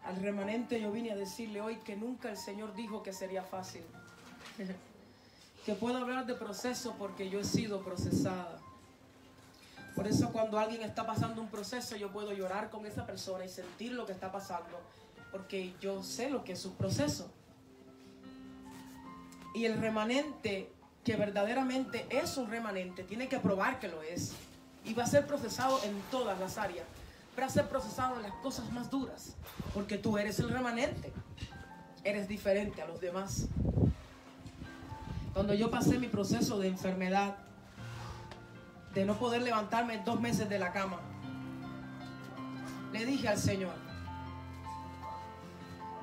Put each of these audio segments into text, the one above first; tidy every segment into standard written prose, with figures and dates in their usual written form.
Al remanente yo vine a decirle hoy que nunca el Señor dijo que sería fácil. Que puedo hablar de proceso porque yo he sido procesada. Por eso cuando alguien está pasando un proceso, yo puedo llorar con esa persona y sentir lo que está pasando, porque yo sé lo que es su proceso. Y el remanente, que verdaderamente es un remanente, tiene que probar que lo es. Y va a ser procesado en todas las áreas. Va a ser procesado en las cosas más duras, porque tú eres el remanente. Eres diferente a los demás. Cuando yo pasé mi proceso de enfermedad, de no poder levantarme 2 meses de la cama, le dije al Señor,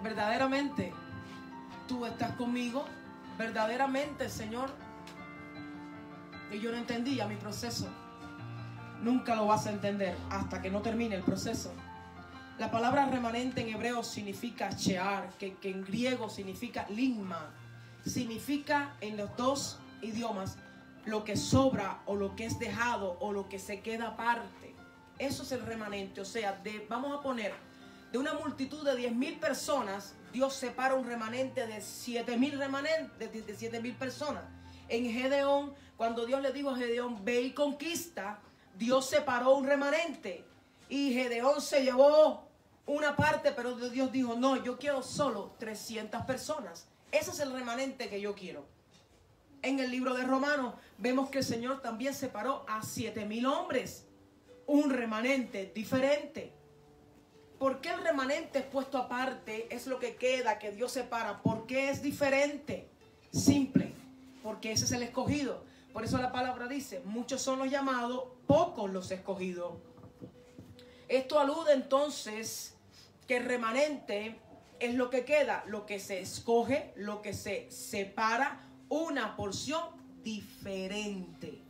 verdaderamente tú estás conmigo, verdaderamente, Señor. Y yo no entendía mi proceso. Nunca lo vas a entender hasta que no termine el proceso. La palabra remanente en hebreo significa shear, que en griego significa ligma. Significa en los dos idiomas lo que sobra o lo que es dejado o lo que se queda aparte. Eso es el remanente. O sea, vamos a poner, de una multitud de 10,000 personas, Dios separa un remanente de 7,000 remanentes, de 7,000 personas. En Gedeón, cuando Dios le dijo a Gedeón, ve y conquista, Dios separó un remanente. Y Gedeón se llevó una parte, pero Dios dijo, no, yo quiero solo 300 personas. Ese es el remanente que yo quiero. En el libro de Romanos vemos que el Señor también separó a 7,000 hombres. Un remanente diferente. ¿Por qué el remanente es puesto aparte? Es lo que queda, que Dios separa. ¿Por qué es diferente? Simple. Porque ese es el escogido. Por eso la palabra dice, muchos son los llamados, pocos los escogidos. Esto alude entonces que el remanente es lo que queda, lo que se escoge, lo que se separa, una porción diferente.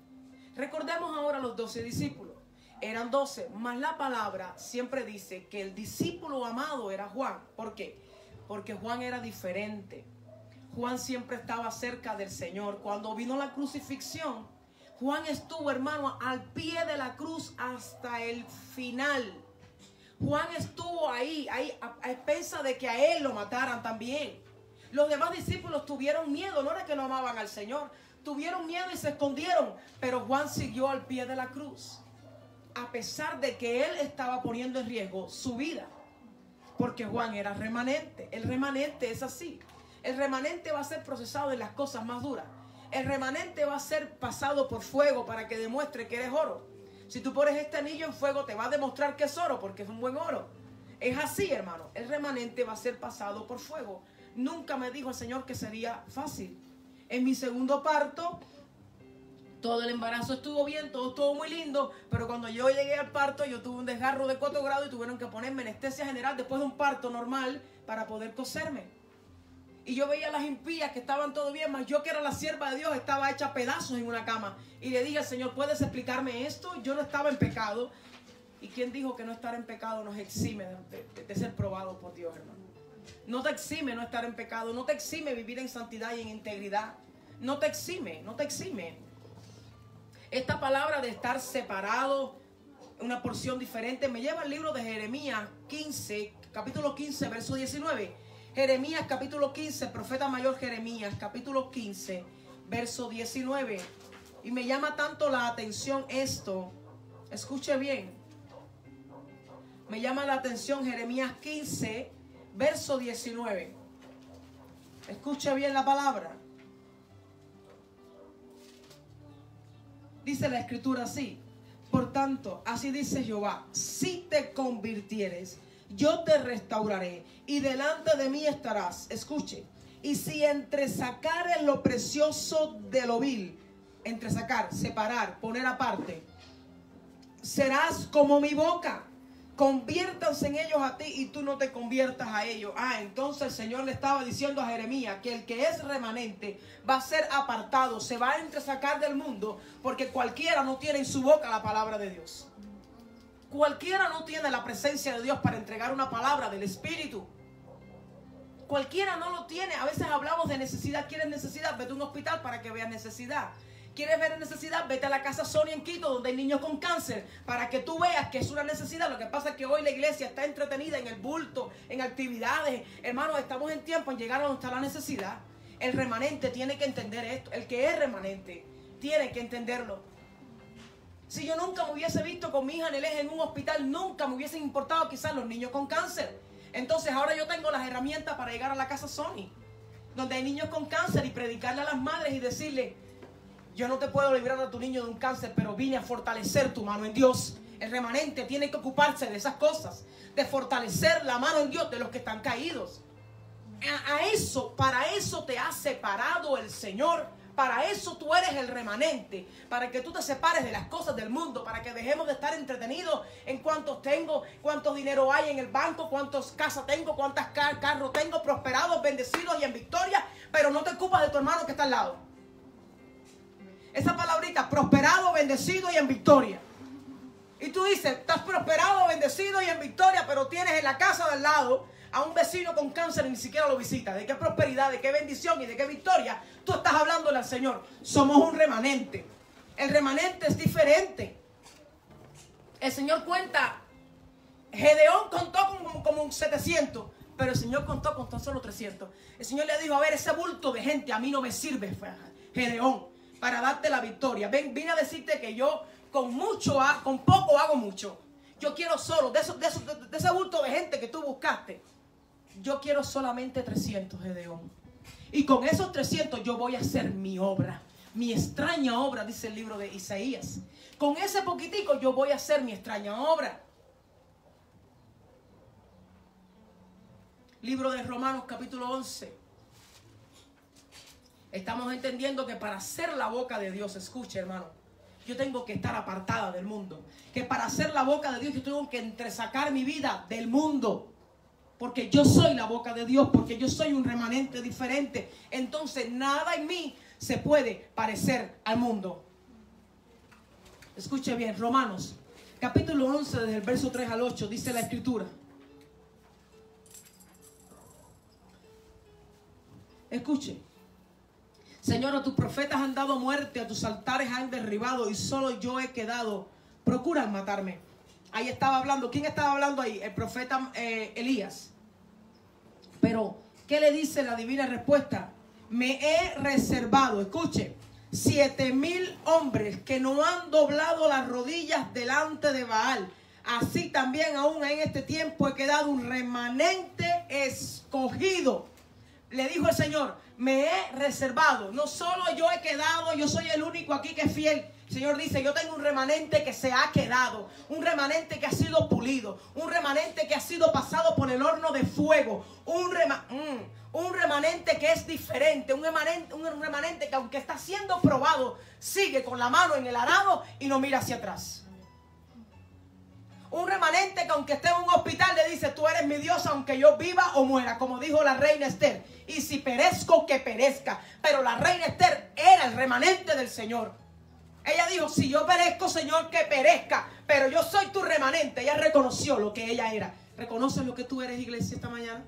Recordemos ahora los 12 discípulos. Eran 12, más la palabra siempre dice que el discípulo amado era Juan. ¿Por qué? Porque Juan era diferente. Juan siempre estaba cerca del Señor. Cuando vino la crucifixión, Juan estuvo, hermano, al pie de la cruz hasta el final. Juan estuvo ahí a expensas de que a él lo mataran también. Los demás discípulos tuvieron miedo, no era que no amaban al Señor, tuvieron miedo y se escondieron, pero Juan siguió al pie de la cruz, a pesar de que él estaba poniendo en riesgo su vida, porque Juan era remanente. El remanente es así. El remanente va a ser procesado en las cosas más duras. El remanente va a ser pasado por fuego para que demuestre que eres oro. Si tú pones este anillo en fuego, te va a demostrar que es oro, porque es un buen oro. Es así, hermano. El remanente va a ser pasado por fuego. Nunca me dijo el Señor que sería fácil. En mi segundo parto, todo el embarazo estuvo bien, todo estuvo muy lindo, pero cuando yo llegué al parto, yo tuve un desgarro de 4 grados y tuvieron que ponerme anestesia general después de un parto normal para poder coserme. Y yo veía a las impías que estaban todo bien, mas yo, que era la sierva de Dios, estaba hecha a pedazos en una cama. Y le dije al Señor, ¿puedes explicarme esto? Yo no estaba en pecado. ¿Y quién dijo que no estar en pecado nos exime de ser probado por Dios, hermano? No te exime no estar en pecado, no te exime vivir en santidad y en integridad. No te exime, no te exime. Esta palabra de estar separado, una porción diferente, me lleva al libro de Jeremías 15, capítulo 15, verso 19. Jeremías capítulo 15, profeta mayor Jeremías capítulo 15, verso 19. Y me llama tanto la atención esto. Escuche bien. Me llama la atención Jeremías 15, verso 19. Escuche bien la palabra. Dice la escritura así: por tanto, así dice Jehová, si te convirtieres, yo te restauraré y delante de mí estarás. Escuche. Y si entresacares lo precioso de lo vil, entresacar, separar, poner aparte, serás como mi boca. Conviértanse en ellos a ti y tú no te conviertas a ellos. Entonces el Señor le estaba diciendo a Jeremías que el que es remanente va a ser apartado, se va a entresacar del mundo, porque cualquiera no tiene en su boca la palabra de Dios. Cualquiera no tiene la presencia de Dios para entregar una palabra del Espíritu. Cualquiera no lo tiene. A veces hablamos de necesidad. ¿Quieres necesidad? Vete a un hospital para que veas necesidad. ¿Quieres ver necesidad? Vete a la casa Sony en Quito, donde hay niños con cáncer, para que tú veas que es una necesidad. Lo que pasa es que hoy la iglesia está entretenida en el bulto, en actividades. Hermanos, estamos en tiempo en llegar a donde está la necesidad. El remanente tiene que entender esto. El que es remanente tiene que entenderlo. Si yo nunca me hubiese visto con mi hija Nelej en un hospital, nunca me hubiesen importado quizás los niños con cáncer. Entonces ahora yo tengo las herramientas para llegar a la casa Sony, donde hay niños con cáncer, y predicarle a las madres y decirle: yo no te puedo librar a tu niño de un cáncer, pero vine a fortalecer tu mano en Dios. El remanente tiene que ocuparse de esas cosas, de fortalecer la mano en Dios de los que están caídos. Para eso te ha separado el Señor. Para eso tú eres el remanente, para que tú te separes de las cosas del mundo, para que dejemos de estar entretenidos en cuántos tengo, cuánto dinero hay en el banco, cuántas casas tengo, cuántos carros tengo, prosperados, bendecidos y en victoria, pero no te ocupas de tu hermano que está al lado. Esa palabrita, prosperado, bendecido y en victoria. Y tú dices, estás prosperado, bendecido y en victoria, pero tienes en la casa de al lado a un vecino con cáncer y ni siquiera lo visita. ¿De qué prosperidad, de qué bendición y de qué victoria tú estás hablándole al Señor? Somos un remanente. El remanente es diferente. El Señor cuenta, Gedeón contó como 700, pero el Señor contó con tan solo 300. El Señor le dijo: a ver, ese bulto de gente a mí no me sirve, Gedeón, para darte la victoria. Vine a decirte que yo con poco hago mucho. Yo quiero solo, de ese bulto de gente que tú buscaste, yo quiero solamente 300, Gedeón. Y con esos 300 yo voy a hacer mi obra, mi extraña obra, dice el libro de Isaías. Con ese poquitico yo voy a hacer mi extraña obra. Libro de Romanos capítulo 11. Estamos entendiendo que para ser la boca de Dios, escuche, hermano, yo tengo que estar apartada del mundo. Que para ser la boca de Dios yo tengo que entresacar mi vida del mundo. Porque yo soy la boca de Dios, porque yo soy un remanente diferente. Entonces nada en mí se puede parecer al mundo. Escuche bien, Romanos capítulo 11, desde el verso 3 al 8, dice la Escritura. Escuche. Señor, a tus profetas han dado muerte, a tus altares han derribado, y solo yo he quedado. Procuran matarme. Ahí estaba hablando. ¿Quién estaba hablando ahí? El profeta Elías. Pero, ¿qué le dice la divina respuesta? Me he reservado, escuche, 7,000 hombres que no han doblado las rodillas delante de Baal. Así también aún en este tiempo he quedado un remanente escogido. Le dijo el Señor: me he reservado. No solo yo he quedado, yo soy el único aquí que es fiel. El Señor dice: yo tengo un remanente que se ha quedado, un remanente que ha sido pulido, un remanente que ha sido pasado por el horno de fuego, un remanente que es diferente, un remanente que aunque está siendo probado, sigue con la mano en el arado y no mira hacia atrás. Un remanente que aunque esté en un hospital le dice: tú eres mi Dios aunque yo viva o muera, como dijo la reina Esther. Y si perezco, que perezca. Pero la reina Esther era el remanente del Señor. Ella dijo: si yo perezco, Señor, que perezca, pero yo soy tu remanente. Ella reconoció lo que ella era. ¿Reconoces lo que tú eres, iglesia, esta mañana?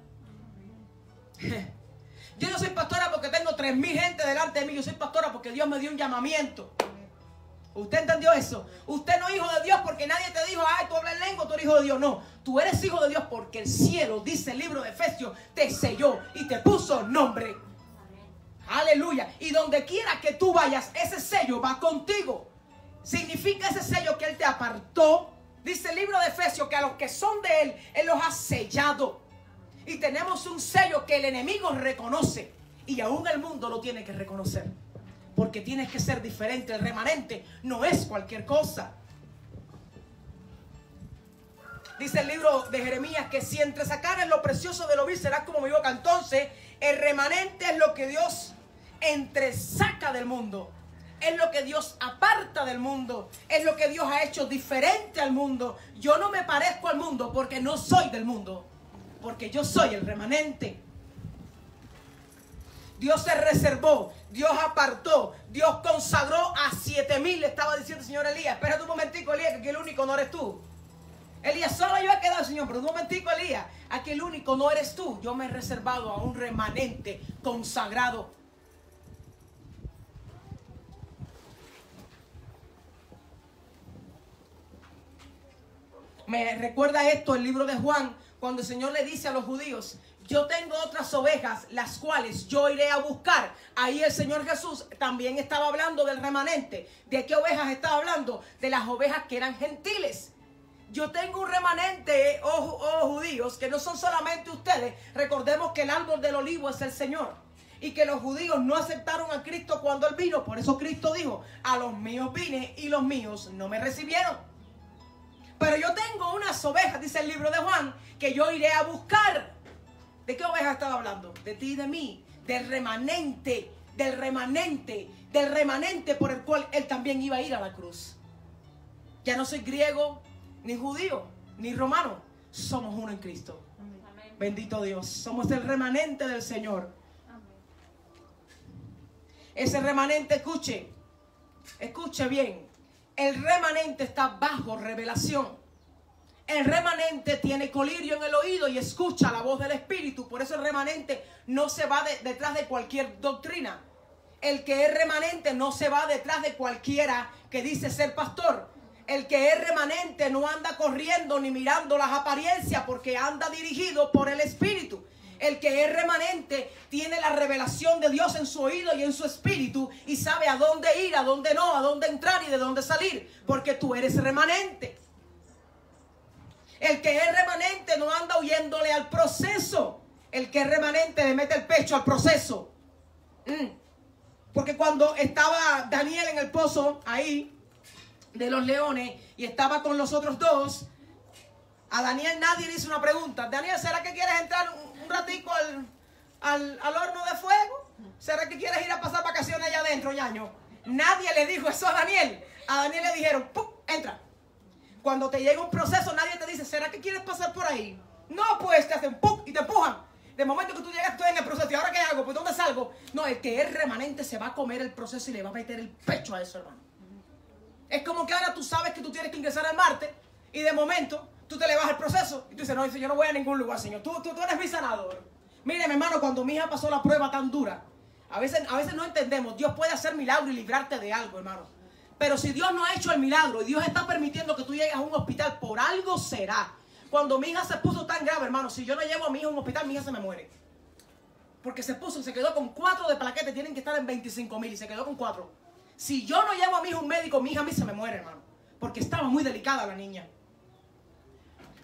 Yo no soy pastora porque tengo 3,000 gente delante de mí. Yo soy pastora porque Dios me dio un llamamiento. ¿Usted entendió eso? Usted no es hijo de Dios porque nadie te dijo: ay, tú hablas en lengua, tú eres hijo de Dios. No, tú eres hijo de Dios porque el cielo, dice el libro de Efesios, te selló y te puso nombre. Aleluya. Y donde quiera que tú vayas, ese sello va contigo. Significa ese sello que Él te apartó. Dice el libro de Efesios que a los que son de Él los ha sellado. Y tenemos un sello que el enemigo reconoce. Y aún el mundo lo tiene que reconocer. Porque tienes que ser diferente. El remanente no es cualquier cosa. Dice el libro de Jeremías que si entresacares lo precioso de lo vil serás como mi boca. Entonces el remanente es lo que Dios entresaca del mundo. Es lo que Dios aparta del mundo. Es lo que Dios ha hecho diferente al mundo. Yo no me parezco al mundo porque no soy del mundo. Porque yo soy el remanente. Dios se reservó, Dios apartó, Dios consagró a 7,000. Estaba diciendo el señor Elías: espérate un momentico, Elías, que aquí el único no eres tú. Elías: solo yo he quedado, Señor. Pero un momentico, Elías, aquí el único no eres tú. Yo me he reservado a un remanente consagrado. Me recuerda esto el libro de Juan, cuando el Señor le dice a los judíos: yo tengo otras ovejas, las cuales yo iré a buscar. Ahí el Señor Jesús también estaba hablando del remanente. ¿De qué ovejas estaba hablando? De las ovejas que eran gentiles. Yo tengo un remanente, oh judíos, que no son solamente ustedes. Recordemos que el árbol del olivo es el Señor. Y que los judíos no aceptaron a Cristo cuando Él vino. Por eso Cristo dijo: a los míos vine y los míos no me recibieron. Pero yo tengo unas ovejas, dice el libro de Juan, que yo iré a buscar. ¿De qué ovejas estaba hablando? De ti y de mí. Del remanente por el cual Él también iba a ir a la cruz. Ya no soy griego, ni judío, ni romano. Somos uno en Cristo. Amén. Bendito Dios. Somos el remanente del Señor. Amén. Ese remanente, escuche bien. El remanente está bajo revelación. El remanente tiene colirio en el oído y escucha la voz del Espíritu. Por eso el remanente no se va detrás de cualquier doctrina. El que es remanente no se va detrás de cualquiera que dice ser pastor. El que es remanente no anda corriendo ni mirando las apariencias, porque anda dirigido por el Espíritu. El que es remanente tiene la revelación de Dios en su oído y en su espíritu, y sabe a dónde ir, a dónde no, a dónde entrar y de dónde salir, porque tú eres remanente. El que es remanente no anda huyéndole al proceso. El que es remanente le mete el pecho al proceso. Porque cuando estaba Daniel en el pozo ahí de los leones y estaba con los otros dos, a Daniel nadie le hizo una pregunta: Daniel, ¿será que quieres entrar un ratico al horno de fuego? ¿Será que quieres ir a pasar vacaciones allá adentro, ñaño? Nadie le dijo eso a Daniel. A Daniel le dijeron: ¡pum! Entra. Cuando te llega un proceso, nadie te dice: ¿será que quieres pasar por ahí? No, pues te hacen ¡pum! Y te empujan. De momento que tú llegas, estoy en el proceso. ¿Y ahora qué hago? ¿Pues dónde salgo? No, el que es remanente se va a comer el proceso y le va a meter el pecho a eso, hermano. Es como que ahora tú sabes que tú tienes que ingresar al martes y de momento tú te le vas al proceso y tú dices: no, yo no voy a ningún lugar, Señor. Tú eres mi sanador. Mire, mi hermano, cuando mi hija pasó la prueba tan dura, a veces no entendemos. Dios puede hacer milagro y librarte de algo, hermano. Pero si Dios no ha hecho el milagro y Dios está permitiendo que tú llegues a un hospital, por algo será. Cuando mi hija se puso tan grave, hermano, si yo no llevo a mi hija a un hospital, mi hija se me muere. Porque se quedó con 4 de plaquetes, tienen que estar en 25,000 y se quedó con 4. Si yo no llevo a mi hija a un médico, mi hija a mí se me muere, hermano. Porque estaba muy delicada la niña.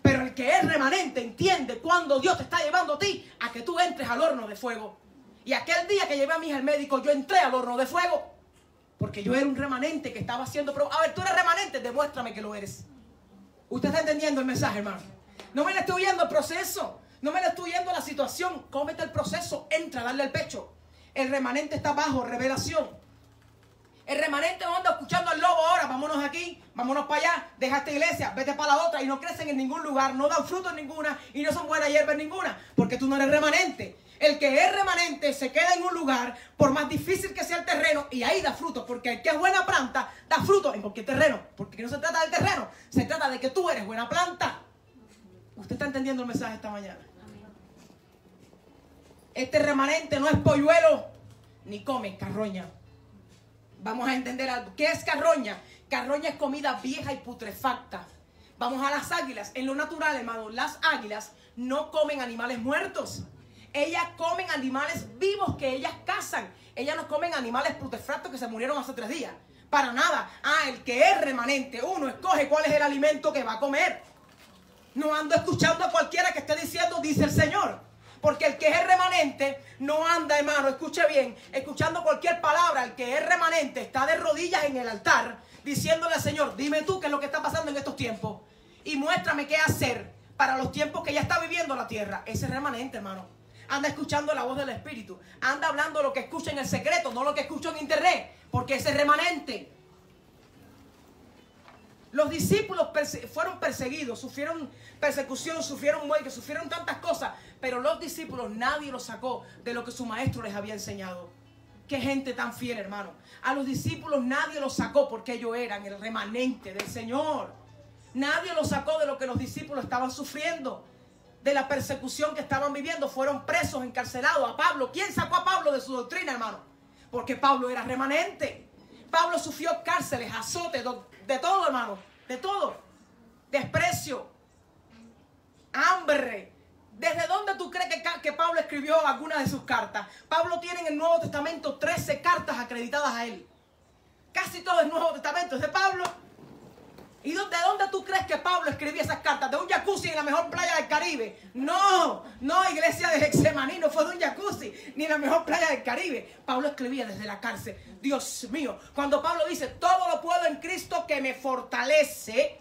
Pero el que es remanente entiende cuando Dios te está llevando a ti a que tú entres al horno de fuego. Y aquel día que llevé a mi hija al médico, yo entré al horno de fuego. Porque yo era un remanente que estaba haciendo pruebas. A ver, tú eres remanente, demuéstrame que lo eres. Usted está entendiendo el mensaje, hermano. No me le estoy huyendo el proceso. No me le estoy huyendo la situación. Cómete el proceso, entra, dale el pecho. El remanente está bajo revelación. El remanente no anda escuchando al lobo ahora: vámonos aquí, vámonos para allá, deja esta iglesia, vete para la otra, y no crecen en ningún lugar, no dan fruto en ninguna y no son buenas hierbas en ninguna, porque tú no eres remanente. El que es remanente se queda en un lugar, por más difícil que sea el terreno, y ahí da fruto, porque el que es buena planta da fruto en cualquier terreno, porque no se trata del terreno, se trata de que tú eres buena planta. ¿Usted está entendiendo el mensaje esta mañana? Este remanente no es polluelo ni come carroña. Vamos a entender algo. ¿Qué es carroña? Carroña es comida vieja y putrefacta. Vamos a las águilas. En lo natural, hermano, las águilas no comen animales muertos. Ellas comen animales vivos que ellas cazan. Ellas no comen animales putrefactos que se murieron hace 3 días. Para nada. El que es remanente, uno escoge cuál es el alimento que va a comer. No ando escuchando a cualquiera que esté diciendo: dice el Señor. Porque el que es remanente no anda, hermano, escuche bien, escuchando cualquier palabra. El que es remanente está de rodillas en el altar diciéndole al Señor: dime tú qué es lo que está pasando en estos tiempos y muéstrame qué hacer para los tiempos que ya está viviendo la tierra. Ese es remanente, hermano. Anda escuchando la voz del Espíritu. Anda hablando lo que escucha en el secreto, no lo que escucha en internet, porque ese es remanente. Los discípulos fueron perseguidos, sufrieron persecución, sufrieron muerte, sufrieron tantas cosas. Pero los discípulos nadie los sacó de lo que su maestro les había enseñado. Qué gente tan fiel, hermano. A los discípulos nadie los sacó porque ellos eran el remanente del Señor. Nadie los sacó de lo que los discípulos estaban sufriendo, de la persecución que estaban viviendo. Fueron presos, encarcelados. A Pablo, ¿quién sacó a Pablo de su doctrina, hermano? Porque Pablo era remanente. Pablo sufrió cárceles, azotes, de todo, hermano, de todo. desprecio, hambre. ¿Desde dónde tú crees que Pablo escribió algunas de sus cartas? Pablo tiene en el Nuevo Testamento 13 cartas acreditadas a él. Casi todo el Nuevo Testamento es de Pablo. ¿Y de dónde tú crees que Pablo escribía esas cartas? ¿De un jacuzzi en la mejor playa del Caribe? No, iglesia de Getsemaní, no fue de un jacuzzi, ni en la mejor playa del Caribe. Pablo escribía desde la cárcel. Dios mío, cuando Pablo dice, todo lo puedo en Cristo que me fortalece.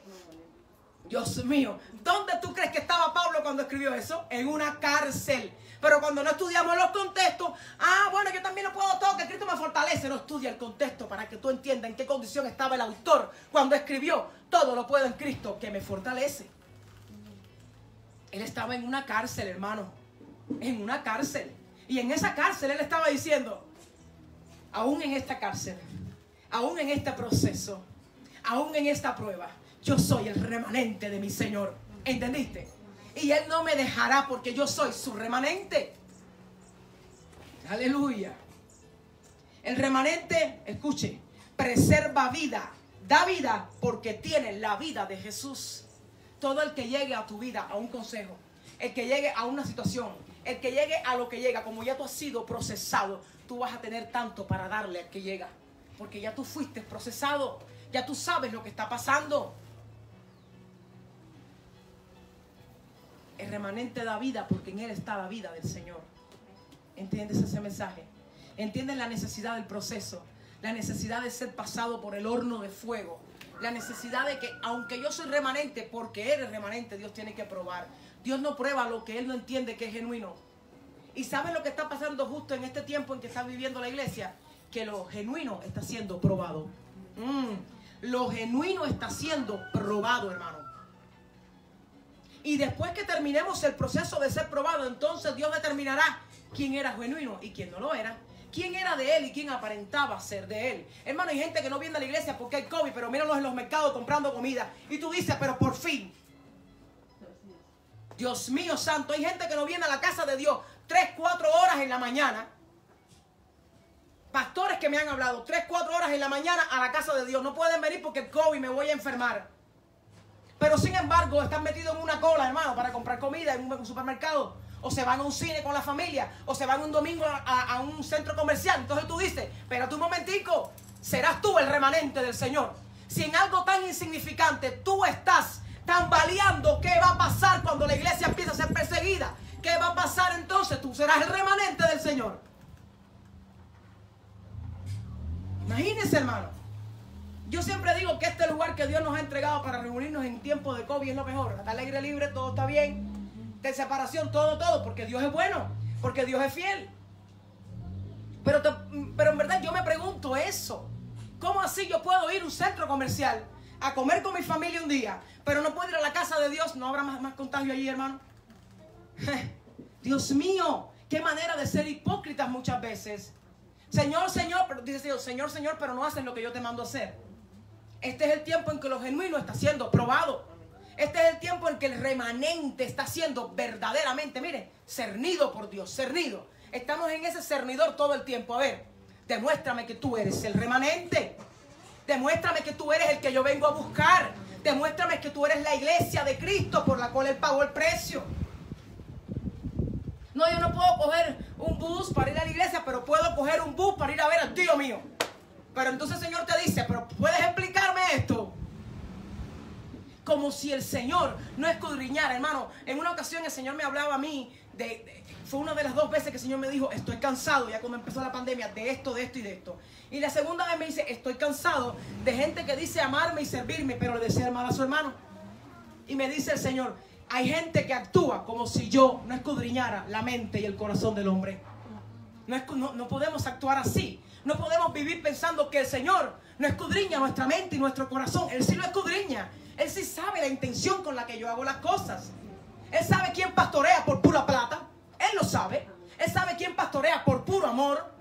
Dios mío, ¿dónde tú crees que estaba Pablo cuando escribió eso? En una cárcel. Pero cuando no estudiamos los contextos, bueno, yo también lo puedo todo, que Cristo me fortalece. No estudia el contexto para que tú entiendas en qué condición estaba el autor cuando escribió, todo lo puedo en Cristo que me fortalece. Él estaba en una cárcel, hermano, en una cárcel. Y en esa cárcel él estaba diciendo, aún en esta cárcel, aún en este proceso, aún en esta prueba, yo soy el remanente de mi Señor. ¿Entendiste? Y Él no me dejará porque yo soy su remanente. Aleluya. El remanente, escuche, preserva vida, da vida porque tiene la vida de Jesús. Todo el que llegue a tu vida, a un consejo, el que llegue a una situación, el que llegue a lo que llega, como ya tú has sido procesado, tú vas a tener tanto para darle al que llega. Porque ya tú fuiste procesado, ya tú sabes lo que está pasando. El remanente da vida porque en él está la vida del Señor. ¿Entiendes ese mensaje? ¿Entiendes la necesidad del proceso? La necesidad de ser pasado por el horno de fuego. La necesidad de que, aunque yo soy remanente, porque eres remanente, Dios tiene que probar. Dios no prueba lo que Él no entiende que es genuino. ¿Y sabes lo que está pasando justo en este tiempo en que está viviendo la iglesia? Que lo genuino está siendo probado. Lo genuino está siendo probado, hermano. Y después que terminemos el proceso de ser probado, entonces Dios determinará quién era genuino y quién no lo era. Quién era de Él y quién aparentaba ser de Él. Hermano, hay gente que no viene a la iglesia porque hay COVID, pero míralos en los mercados comprando comida. Y tú dices, pero por fin. Dios mío santo, hay gente que no viene a la casa de Dios 3, 4 horas en la mañana. Pastores que me han hablado 3, 4 horas en la mañana a la casa de Dios. No pueden venir porque el COVID me voy a enfermar. Pero sin embargo están metidos en una cola, hermano, para comprar comida en un supermercado. O se van a un cine con la familia. O se van un domingo a un centro comercial. Entonces tú dices, espérate un momentico. Serás tú el remanente del Señor. Si en algo tan insignificante tú estás tambaleando, ¿qué va a pasar cuando la iglesia empieza a ser perseguida? ¿Qué va a pasar entonces? Tú serás el remanente del Señor. Imagínense, hermano. Yo siempre digo que este lugar que Dios nos ha entregado para reunirnos en tiempo de COVID es lo mejor. Está al aire libre, todo está bien. De separación, todo, porque Dios es bueno, porque Dios es fiel. Pero en verdad yo me pregunto eso. ¿Cómo así yo puedo ir a un centro comercial a comer con mi familia un día, pero no puedo ir a la casa de Dios? ¿No habrá más contagio allí, hermano? Dios mío, qué manera de ser hipócritas muchas veces. Señor, pero dice Dios, Señor, pero no hacen lo que yo te mando a hacer. Este es el tiempo en que lo genuino está siendo probado. Este es el tiempo en que el remanente está siendo verdaderamente, mire, cernido por Dios, cernido. Estamos en ese cernidor todo el tiempo. A ver, demuéstrame que tú eres el remanente. Demuéstrame que tú eres el que yo vengo a buscar. Demuéstrame que tú eres la iglesia de Cristo por la cual Él pagó el precio. No, yo no puedo coger un bus para ir a la iglesia, pero puedo coger un bus para ir a ver al tío mío. Pero entonces el Señor te dice, pero ¿puedes explicarme esto? Como si el Señor no escudriñara, hermano. En una ocasión el Señor me hablaba a mí, fue una de las 2 veces que el Señor me dijo, estoy cansado, ya cuando empezó la pandemia, de esto y de esto. Y la segunda vez me dice, estoy cansado de gente que dice amarme y servirme, pero le desea mal a su hermano. Y me dice el Señor, hay gente que actúa como si yo no escudriñara la mente y el corazón del hombre. No podemos actuar así. No podemos vivir pensando que el Señor no escudriña nuestra mente y nuestro corazón. Él sí lo escudriña. Él sí sabe la intención con la que yo hago las cosas. Él sabe quién pastorea por pura plata. Él lo sabe. Él sabe quién pastorea por puro amor.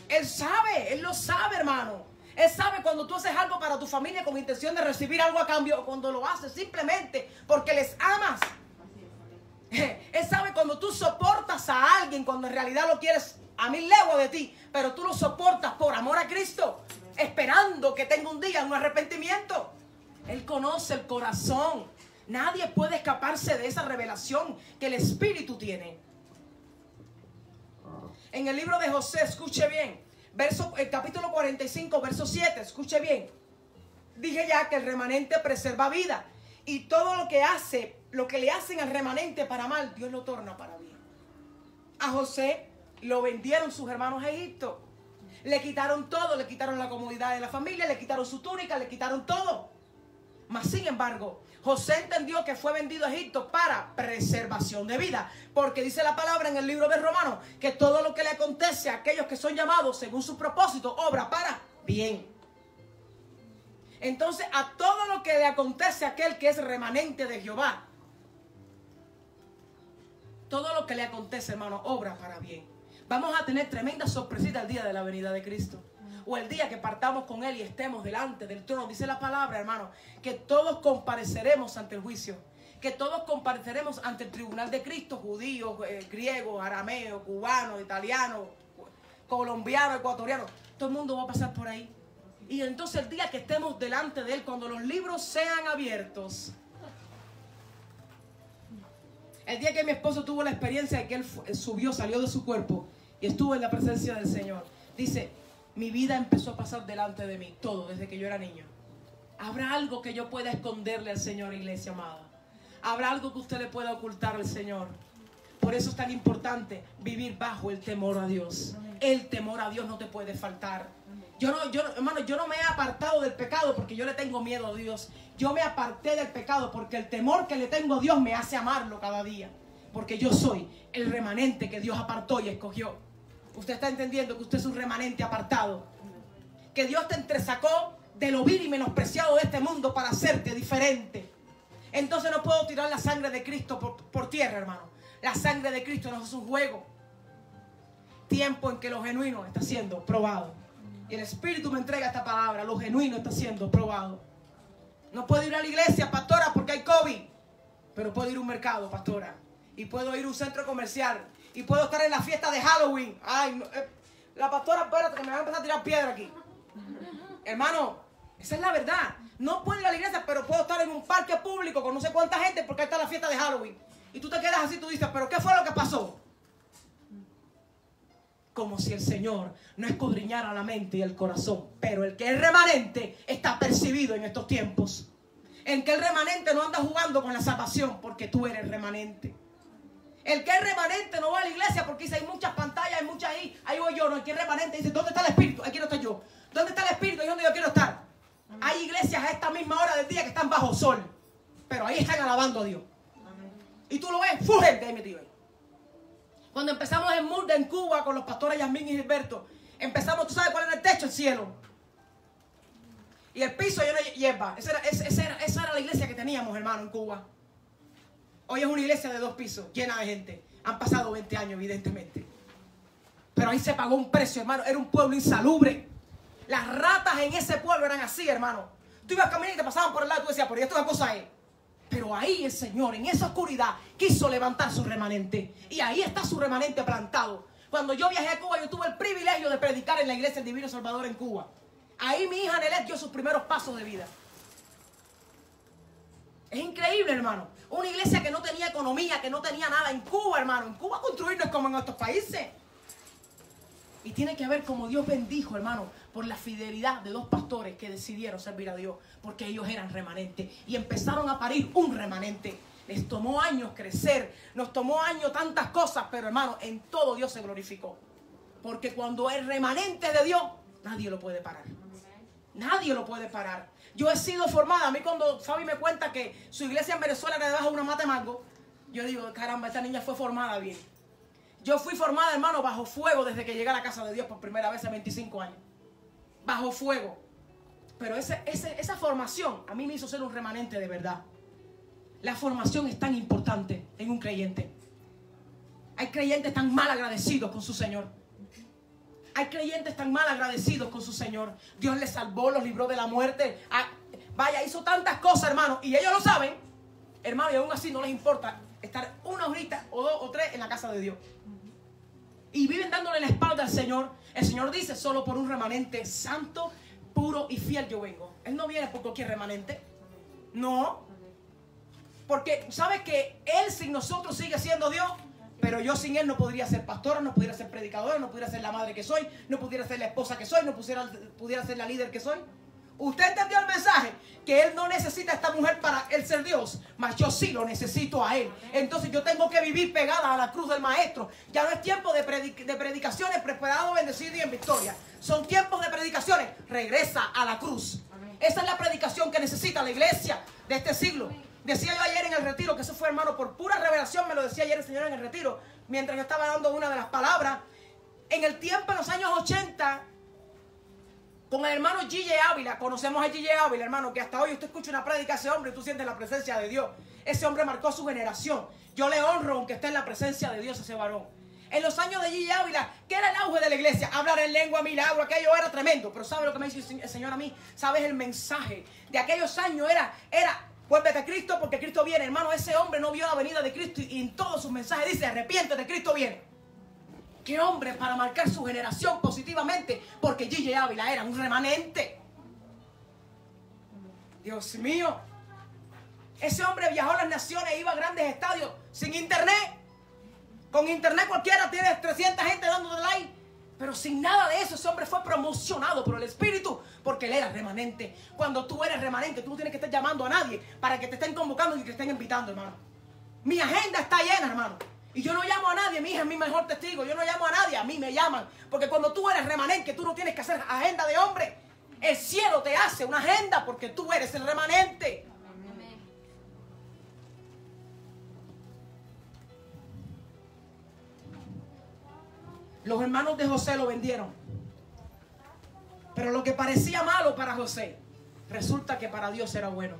Él sabe, Él lo sabe, hermano. Él sabe cuando tú haces algo para tu familia con intención de recibir algo a cambio, o cuando lo haces simplemente porque les amas. Él sabe cuando tú soportas a alguien cuando en realidad lo quieres a 1000 leguas de ti, pero tú lo soportas por amor a Cristo, esperando que tenga un día un arrepentimiento. Él conoce el corazón. Nadie puede escaparse de esa revelación que el Espíritu tiene. En el libro de José, escuche bien, el capítulo 45, verso 7, escuche bien. Dije ya que el remanente preserva vida. Y todo lo que le hacen al remanente para mal, Dios lo torna para bien. A José lo vendieron sus hermanos a Egipto. Le quitaron todo, le quitaron la comodidad de la familia, le quitaron su túnica, le quitaron todo. Mas sin embargo, José entendió que fue vendido a Egipto para preservación de vida. Porque dice la palabra en el libro de Romanos que todo lo que le acontece a aquellos que son llamados según su propósito, obra para bien. Entonces, a todo lo que le acontece a aquel que es remanente de Jehová, todo lo que le acontece, hermano, obra para bien. Vamos a tener tremenda sorpresita el día de la venida de Cristo. O el día que partamos con Él y estemos delante del trono. Dice la palabra, hermano, que todos compareceremos ante el juicio. Que todos compareceremos ante el tribunal de Cristo. Judíos, griegos, arameos, cubanos, italianos, colombianos, ecuatorianos. Todo el mundo va a pasar por ahí. Y entonces el día que estemos delante de Él, cuando los libros sean abiertos. El día que mi esposo tuvo la experiencia de que él salió de su cuerpo y estuvo en la presencia del Señor. Dice, mi vida empezó a pasar delante de mí, todo, desde que yo era niño. ¿Habrá algo que yo pueda esconderle al Señor, iglesia amada? ¿Habrá algo que usted le pueda ocultar al Señor? Por eso es tan importante vivir bajo el temor a Dios. El temor a Dios no te puede faltar. Hermano, yo no me he apartado del pecado porque yo le tengo miedo a Dios. Yo me aparté del pecado porque el temor que le tengo a Dios me hace amarlo cada día. Porque yo soy el remanente que Dios apartó y escogió. Usted está entendiendo que usted es un remanente apartado. Que Dios te entresacó de lo vil y menospreciado de este mundo para hacerte diferente. Entonces no puedo tirar la sangre de Cristo por tierra, hermano. La sangre de Cristo no es un juego. Tiempo en que lo genuino está siendo probado. Y el Espíritu me entrega esta palabra. Lo genuino está siendo probado. No puedo ir a la iglesia, pastora, porque hay COVID. Pero puedo ir a un mercado, pastora. Y puedo ir a un centro comercial. Y puedo estar en la fiesta de Halloween. Ay, no, la pastora, espérate, que me va a empezar a tirar piedra aquí. Hermano, esa es la verdad. No puedo ir a la iglesia, pero puedo estar en un parque público con no sé cuánta gente porque ahí está la fiesta de Halloween. Y tú te quedas así, tú dices, ¿pero qué fue lo que pasó? Como si el Señor no escudriñara la mente y el corazón. Pero el que es remanente está percibido en estos tiempos. El que es remanente no anda jugando con la salvación porque tú eres remanente. El que es remanente no va a la iglesia porque dice, hay muchas pantallas, hay muchas ahí voy yo. No, el que es remanente dice, ¿dónde está el Espíritu? Aquí no estoy yo. ¿Dónde está el Espíritu? Ahí es donde yo quiero estar. Hay iglesias a esta misma hora del día que están bajo sol, pero ahí están alabando a Dios. Y tú lo ves, fuerte ahí metido ahí. Cuando empezamos en Murda, en Cuba, con los pastores Yasmín y Gilberto, empezamos, ¿tú sabes cuál era el techo? El cielo. Y el piso lleno de hierba. Esa era la iglesia que teníamos, hermano, en Cuba. Hoy es una iglesia de 2 pisos, llena de gente. Han pasado 20 años, evidentemente. Pero ahí se pagó un precio, hermano. Era un pueblo insalubre. Las ratas en ese pueblo eran así, hermano. Tú ibas caminando y te pasaban por el lado y tú decías, pero esto es una cosa es. Pero ahí el Señor, en esa oscuridad, quiso levantar su remanente. Y ahí está su remanente plantado. Cuando yo viajé a Cuba, yo tuve el privilegio de predicar en la iglesia del Divino Salvador en Cuba. Ahí mi hija Nelet dio sus primeros pasos de vida. Es increíble, hermano. Una iglesia que no tenía economía, que no tenía nada en Cuba, hermano. En Cuba construir no es como en otros países. Y tiene que ver como Dios bendijo, hermano, por la fidelidad de 2 pastores que decidieron servir a Dios, porque ellos eran remanentes y empezaron a parir un remanente. Les tomó años crecer, nos tomó años tantas cosas, pero hermano, en todo Dios se glorificó. Porque cuando es remanente de Dios, nadie lo puede parar. Nadie lo puede parar. Yo he sido formada, a mí cuando Fabi me cuenta que su iglesia en Venezuela era debajo de una mata de mango, yo digo, caramba, esta niña fue formada bien. Yo fui formada, hermano, bajo fuego desde que llegué a la casa de Dios por primera vez hace 25 años. Bajo fuego. Pero esa formación a mí me hizo ser un remanente de verdad. La formación es tan importante en un creyente. Hay creyentes tan mal agradecidos con su Señor. Hay creyentes tan mal agradecidos con su Señor. Dios les salvó, los libró de la muerte. Vaya, hizo tantas cosas, hermano. Y ellos lo saben, hermano, y aún así no les importa estar 1 horita o 2 o 3 en la casa de Dios. Y viven dándole la espalda al Señor. El Señor dice, solo por un remanente santo, puro y fiel yo vengo. Él no viene por cualquier remanente. No. Porque ¿sabes que Él sin nosotros sigue siendo Dios? Pero yo sin Él no podría ser pastora, no pudiera ser predicadora, no pudiera ser la madre que soy, no pudiera ser la esposa que soy, no pudiera ser la líder que soy. ¿Usted entendió el mensaje? Que Él no necesita a esta mujer para Él ser Dios, mas yo sí lo necesito a Él. Entonces yo tengo que vivir pegada a la cruz del Maestro. Ya no es tiempo de predicaciones, preparado, bendecido y en victoria. Son tiempos de predicaciones. Regresa a la cruz. Esa es la predicación que necesita la iglesia de este siglo. Decía yo ayer en el retiro, que eso fue, hermano, por pura revelación, me lo decía ayer el Señor en el retiro, mientras yo estaba dando una de las palabras. En el tiempo, en los años 80, con el hermano G.J. Ávila, conocemos a G.J. Ávila, hermano, que hasta hoy usted escucha una prédica de ese hombre y tú sientes la presencia de Dios. Ese hombre marcó su generación. Yo le honro aunque esté en la presencia de Dios ese varón. En los años de G.J. Ávila, ¿qué era el auge de la iglesia? Hablar en lengua, milagro, aquello era tremendo. Pero ¿sabe lo que me dice el Señor a mí? ¿Sabes el mensaje de aquellos años? Era vuélvete a Cristo porque Cristo viene. Hermano, ese hombre no vio la venida de Cristo y en todos sus mensajes dice, arrepiéntete, Cristo viene. ¿Qué hombre para marcar su generación positivamente? Porque G.J. Ávila era un remanente. Dios mío. Ese hombre viajó a las naciones, iba a grandes estadios sin internet. Con internet cualquiera tiene 300 gente dándote like. Pero sin nada de eso, ese hombre fue promocionado por el Espíritu porque él era remanente. Cuando tú eres remanente, tú no tienes que estar llamando a nadie para que te estén convocando y que te estén invitando, hermano. Mi agenda está llena, hermano. Y yo no llamo a nadie, mi hija es mi mejor testigo. Yo no llamo a nadie, a mí me llaman. Porque cuando tú eres remanente, tú no tienes que hacer agenda de hombre. El cielo te hace una agenda porque tú eres el remanente. Los hermanos de José lo vendieron. Pero lo que parecía malo para José, resulta que para Dios era bueno.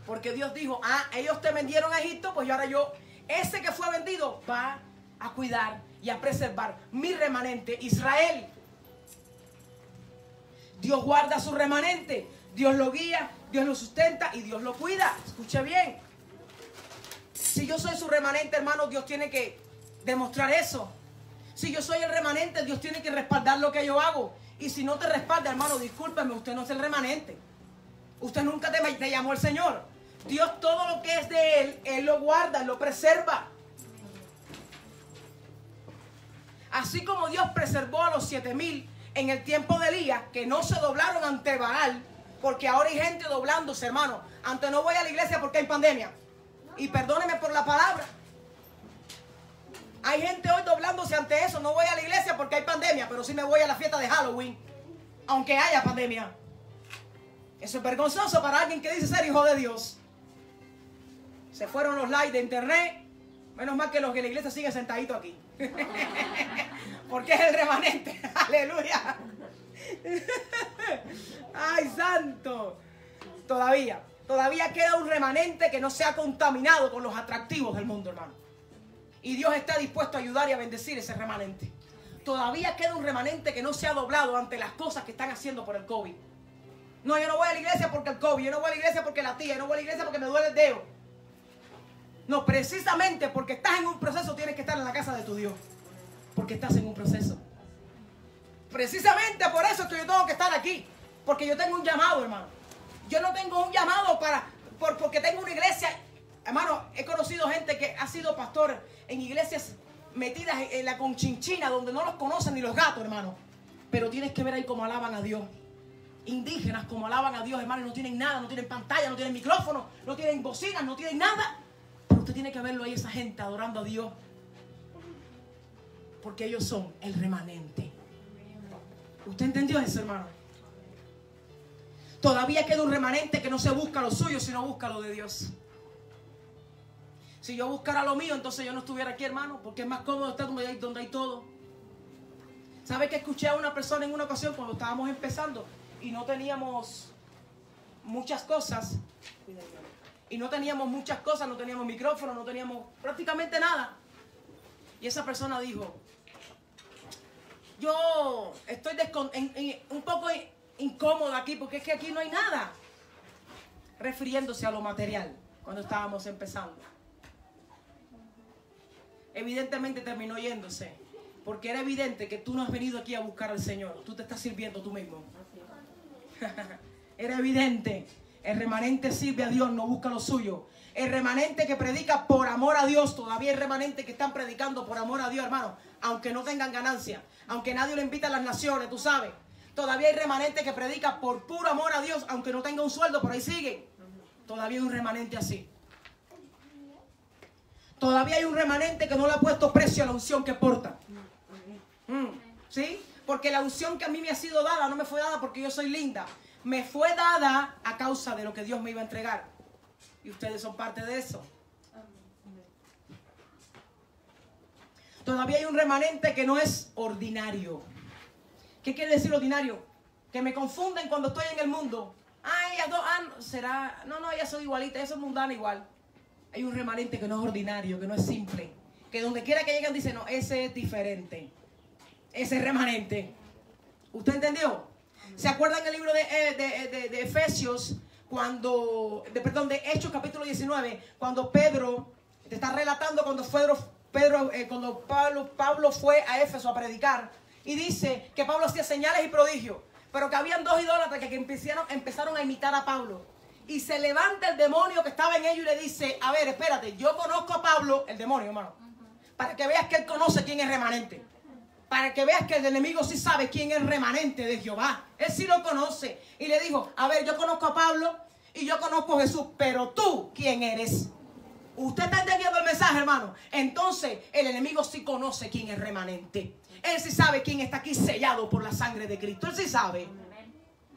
Porque Dios dijo, ellos te vendieron a Egipto, pues ahora yo, ese que fue vendido, va a cuidar y a preservar mi remanente, Israel. Dios guarda a su remanente, Dios lo guía, Dios lo sustenta y Dios lo cuida. Escuche bien. Si yo soy su remanente, hermano, Dios tiene que demostrar eso. Si yo soy el remanente, Dios tiene que respaldar lo que yo hago. Y si no te respalda, hermano, discúlpeme, usted no es el remanente. Usted nunca te llamó el Señor. Dios, todo lo que es de Él, Él lo guarda, Él lo preserva. Así como Dios preservó a los 7,000 en el tiempo de Elías, que no se doblaron ante Baal, porque ahora hay gente doblándose, hermano. Antes no voy a la iglesia porque hay pandemia. Y perdóneme por la palabra. Hay gente hoy doblándose ante eso. No voy a la iglesia porque hay pandemia, pero sí me voy a la fiesta de Halloween, aunque haya pandemia. Eso es vergonzoso para alguien que dice ser hijo de Dios. Se fueron los likes de internet. Menos mal que los de la iglesia siguen sentaditos aquí. Porque es el remanente. Aleluya. Ay, santo. Todavía queda un remanente que no se ha contaminado con los atractivos del mundo, hermano. Y Dios está dispuesto a ayudar y a bendecir ese remanente. Todavía queda un remanente que no se ha doblado ante las cosas que están haciendo por el COVID. No, yo no voy a la iglesia porque el COVID. Yo no voy a la iglesia porque la tía. Yo no voy a la iglesia porque me duele el dedo. No, precisamente porque estás en un proceso tienes que estar en la casa de tu Dios. Porque estás en un proceso. Precisamente por eso es que yo tengo que estar aquí. Porque yo tengo un llamado, hermano. Yo no tengo un llamado porque tengo una iglesia. Hermano, he conocido gente que ha sido pastor en iglesias metidas en la conchinchina donde no los conocen ni los gatos, hermano. Pero tienes que ver ahí cómo alaban a Dios. Indígenas como alaban a Dios, hermano, y no tienen nada, no tienen pantalla, no tienen micrófono, no tienen bocinas, no tienen nada. Pero usted tiene que verlo ahí, esa gente adorando a Dios. Porque ellos son el remanente. ¿Usted entendió eso, hermano? Todavía queda un remanente que no se busca lo suyo, sino busca lo de Dios. Si yo buscara lo mío, entonces yo no estuviera aquí, hermano, porque es más cómodo estar donde hay todo. ¿Sabe que escuché a una persona en una ocasión cuando estábamos empezando y no teníamos muchas cosas? Y no teníamos muchas cosas, no teníamos micrófono, no teníamos prácticamente nada. Y esa persona dijo, yo estoy un poco incómoda aquí porque es que aquí no hay nada. Refiriéndose a lo material cuando estábamos empezando. Evidentemente terminó yéndose, porque era evidente que tú no has venido aquí a buscar al Señor, tú te estás sirviendo tú mismo. Era evidente El remanente sirve a Dios, no busca lo suyo. El remanente que predica por amor a Dios, todavía hay remanentes que están predicando por amor a Dios, hermano, aunque no tengan ganancia, aunque nadie lo invita a las naciones, tú sabes. Todavía hay remanentes que predica por puro amor a Dios, aunque no tenga un sueldo, por ahí sigue. Todavía hay un remanente así. Todavía hay un remanente que no le ha puesto precio a la unción que porta. ¿Sí? Porque la unción que a mí me ha sido dada no me fue dada porque yo soy linda. Me fue dada a causa de lo que Dios me iba a entregar. Y ustedes son parte de eso. Todavía hay un remanente que no es ordinario. ¿Qué quiere decir ordinario? Que me confunden cuando estoy en el mundo. Ay, será. No, ella soy igualita, ella es mundana igual. Hay un remanente que no es ordinario, que no es simple. Que donde quiera que lleguen dicen, no, ese es diferente. Ese es remanente. ¿Usted entendió? ¿Se acuerdan el libro de Efesios? De Hechos capítulo 19, cuando Pedro te está relatando cuando Pablo fue a Éfeso a predicar, y dice que Pablo hacía señales y prodigios, pero que habían dos idólatras que empezaron a imitar a Pablo, y se levanta el demonio que estaba en ellos y le dice, a ver, espérate, yo conozco a Pablo, el demonio, hermano, para que veas que él conoce quién es remanente, para que veas que el enemigo sí sabe quién es remanente de Jehová, él sí lo conoce, y le dijo, a ver, yo conozco a Pablo y yo conozco a Jesús, pero tú, ¿quién eres? ¿Usted está entendiendo el mensaje, hermano? Entonces, el enemigo sí conoce quién es remanente. Él sí sabe quién está aquí sellado por la sangre de Cristo. Él sí sabe.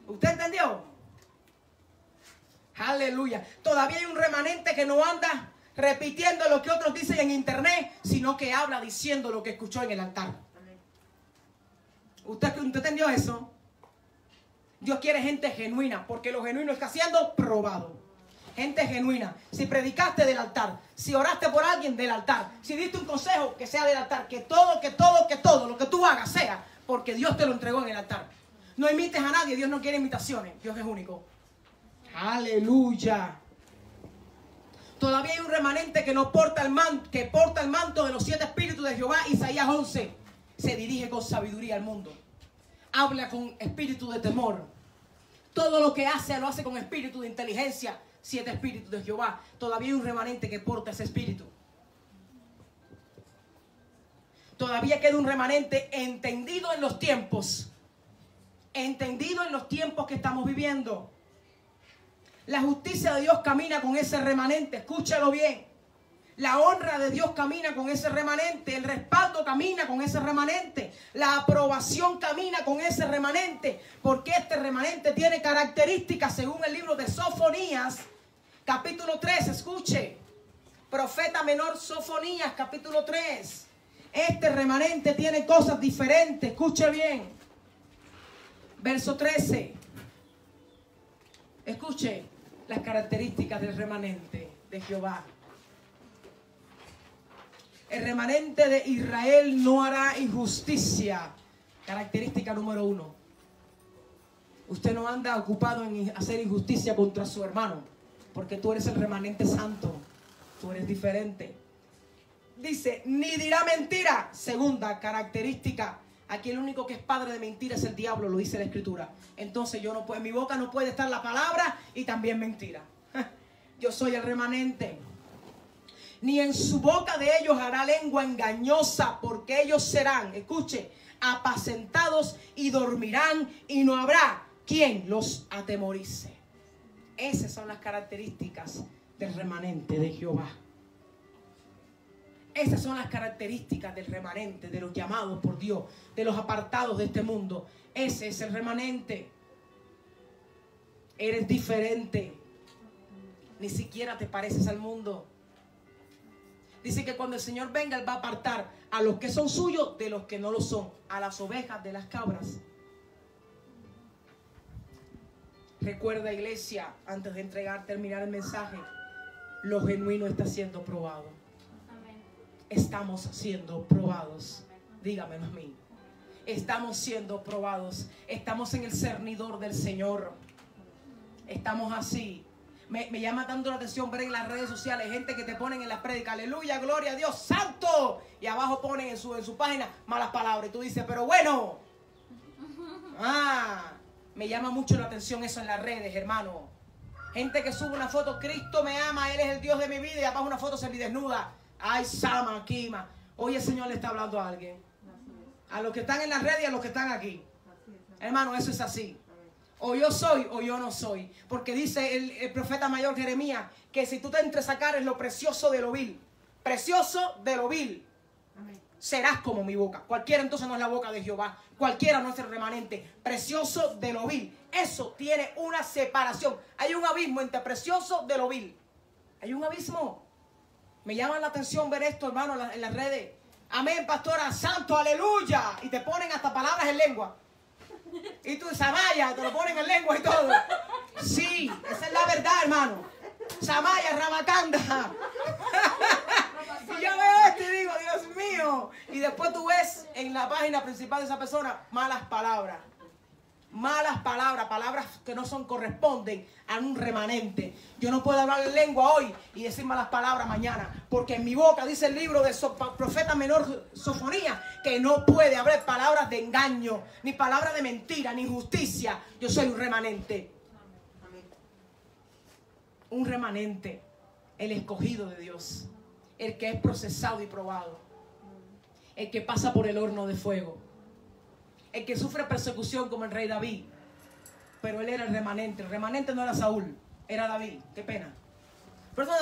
¿Usted entendió? Aleluya. Todavía hay un remanente que no anda repitiendo lo que otros dicen en internet, sino que habla diciendo lo que escuchó en el altar. ¿Usted entendió eso? Dios quiere gente genuina, porque lo genuino está siendo probado. Gente genuina. Si predicaste, del altar. Si oraste por alguien, del altar. Si diste un consejo, que sea del altar. Que todo lo que tú hagas sea porque Dios te lo entregó en el altar. No imites a nadie. Dios no quiere imitaciones. Dios es único. Aleluya. Todavía hay un remanente que no porta el manto, que porta el manto de los 7 espíritus de Jehová. Isaías 11. Se dirige con sabiduría al mundo. Habla con espíritu de temor. Todo lo que hace, lo hace con espíritu de inteligencia. 7 espíritus de Jehová. Todavía hay un remanente que porta ese espíritu. Todavía queda un remanente entendido en los tiempos. Entendido en los tiempos que estamos viviendo. La justicia de Dios camina con ese remanente. Escúchalo bien. La honra de Dios camina con ese remanente. El respaldo camina con ese remanente. La aprobación camina con ese remanente. Porque este remanente tiene características según el libro de Sofonías, capítulo 3. Escuche. Profeta menor Sofonías, capítulo 3. Este remanente tiene cosas diferentes. Escuche bien. Verso 13. Escuche las características del remanente de Jehová. El remanente de Israel no hará injusticia. Característica número 1. Usted no anda ocupado en hacer injusticia contra su hermano, porque tú eres el remanente santo. Tú eres diferente. Dice, ni dirá mentira. Segunda característica. Aquí el único que es padre de mentira es el diablo, lo dice la Escritura. Entonces en mi boca no puede estar la palabra y también mentira. Yo soy el remanente. Ni en su boca de ellos hará lengua engañosa, porque ellos serán, escuche, apacentados y dormirán, y no habrá quien los atemorice. Esas son las características del remanente de Jehová. Esas son las características del remanente, de los llamados por Dios, de los apartados de este mundo. Ese es el remanente. Eres diferente. Ni siquiera te pareces al mundo. Dice que cuando el Señor venga, Él va a apartar a los que son suyos de los que no lo son, a las ovejas de las cabras. Recuerda, iglesia, antes de terminar el mensaje, lo genuino está siendo probado. Estamos siendo probados. Dígamelo a mí. Estamos siendo probados. Estamos en el cernidor del Señor. Estamos así. Me llama tanto la atención ver en las redes sociales gente que te ponen en las prédicas, aleluya, gloria a Dios, santo, y abajo ponen en su página malas palabras, y tú dices, pero bueno, me llama mucho la atención eso en las redes, hermano. Gente que sube una foto, Cristo me ama, Él es el Dios de mi vida, y abajo una foto semidesnuda. Ay, Sama, Kima. Hoy el Señor le está hablando a alguien. A los que están en las redes y a los que están aquí. Hermano, eso es así. O yo soy o yo no soy. Porque dice el profeta mayor Jeremías que si tú te entresacares lo precioso de lo vil, precioso de lo vil, serás como mi boca. Cualquiera entonces no es la boca de Jehová. Cualquiera no es el remanente. Precioso de lo vil. Eso tiene una separación. Hay un abismo entre precioso de lo vil. Hay un abismo. Me llama la atención ver esto, hermano, en las redes. Amén, pastora, santo, aleluya. Y te ponen hasta palabras en lengua. Y tú, Samaya, te lo ponen en lengua y todo. Sí, esa es la verdad, hermano. Samaya, Ramacanda. Y yo veo esto y digo, Dios mío. Y después tú ves en la página principal de esa persona malas palabras. Malas palabras, palabras que no corresponden a un remanente. Yo no puedo hablar en lengua hoy y decir malas palabras mañana, porque en mi boca, dice el libro del profeta menor Sofonías, que no puede haber palabras de engaño, ni palabras de mentira, ni injusticia. Yo soy un remanente. Un remanente, el escogido de Dios, el que es procesado y probado, el que pasa por el horno de fuego, el que sufre persecución como el rey David. Pero él era el remanente. El remanente no era Saúl, era David. Qué pena. Por eso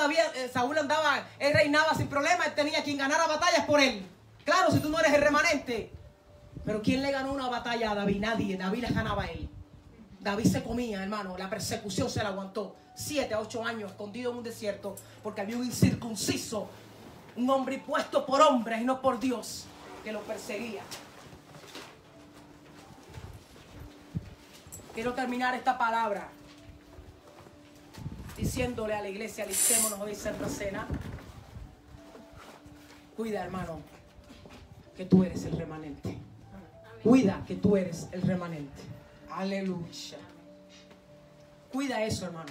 Saúl andaba, él reinaba sin problema, él tenía quien ganara batallas por él. Claro, si tú no eres el remanente. Pero ¿quién le ganó una batalla a David? Nadie. David le ganaba a él. David se comía, hermano, la persecución se la aguantó 7 a 8 años escondido en un desierto, porque había un incircunciso, un hombre impuesto por hombres y no por Dios, que lo perseguía. Quiero terminar esta palabra diciéndole a la iglesia, alistémonos hoy Santa Cena. Cuida, hermano, que tú eres el remanente. Cuida que tú eres el remanente. Aleluya. Cuida eso, hermano.